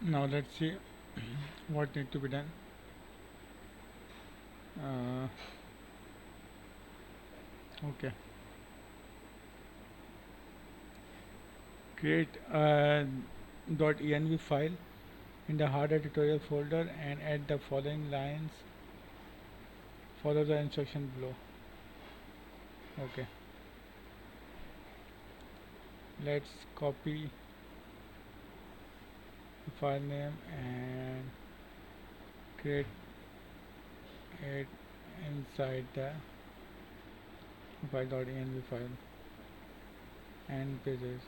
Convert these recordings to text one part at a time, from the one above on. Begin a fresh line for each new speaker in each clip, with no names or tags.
Now let's see what need to be done. uh, okay, create a .env file in the hardware tutorial folder and add the following lines. Follow the instruction below. Okay, let's copy the file name and create it inside the file.env file and pages.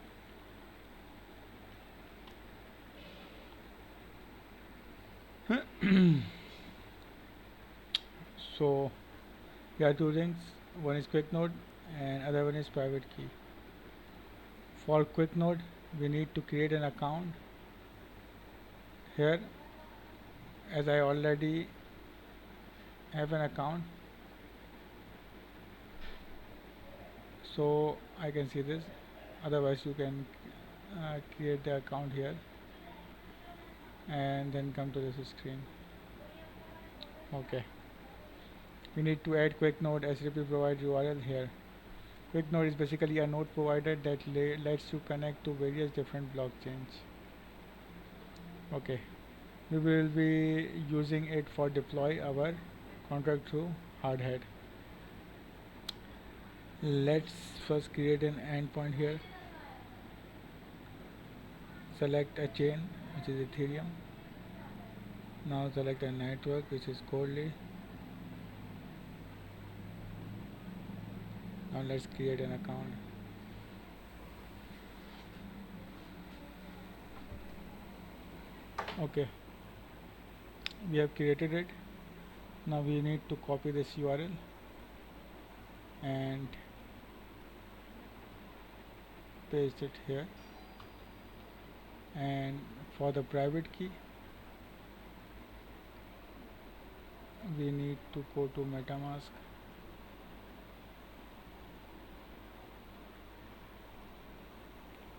So there are two links. One is quick node and other one is private key. For quick node, we need to create an account here. As I already have an account, so I can see this. Otherwise you can create the account here and then come to this screen. Okay, we need to add quick node HTTP provide URL here. Quick node is basically a node provider that lets you connect to various different blockchains. Okay, we will be using it for deploy our contract through Hardhead. Let's first create an endpoint here. Select a chain, which is Ethereum. Now select a network, which is Coldly. Now let's create an account. Okay, we have created it. Now we need to copy this URL and paste it here. And for the private key, we need to go to MetaMask.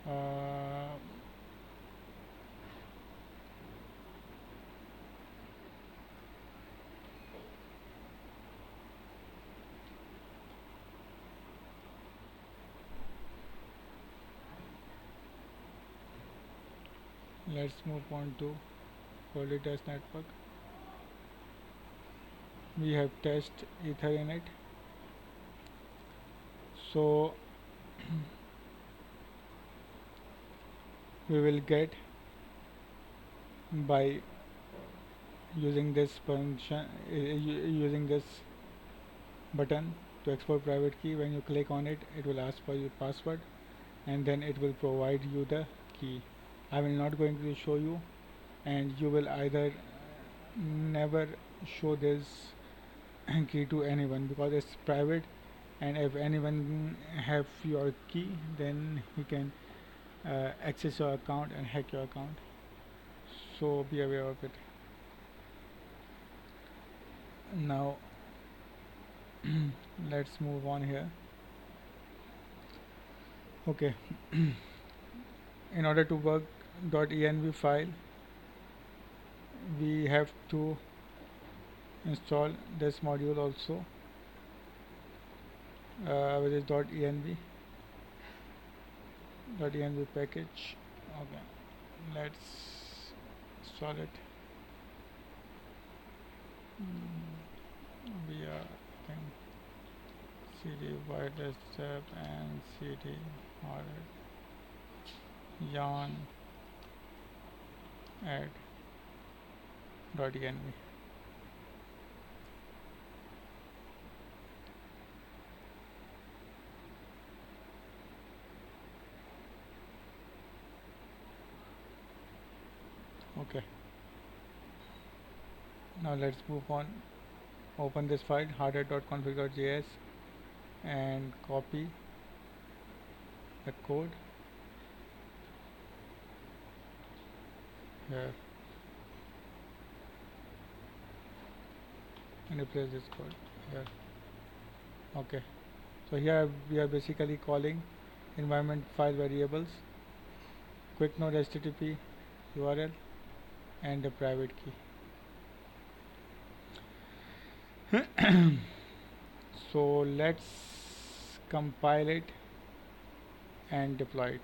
Uh, let's move on to Coldly test network. We have test ether in it, so we will get by using this function, using this button to export private key. When you click on it, it will ask for your password and then it will provide you the key. I will not going to show you, and you will either never show this key to anyone because it's private, and if anyone have your key, then he can access your account and hack your account, so be aware of it. Now let's move on here. Okay, in order to work .env file, we have to install this module also, which is .env package. Okay, let's install it. We are cd wireless tab and cd hard yarn add .env. Okay, now let's move on. Open this file hardware.config.js and copy the code here and replace this code here. Okay, so here we are basically calling environment file variables, quick node HTTP URL, and the private key. So let's compile it and deploy it.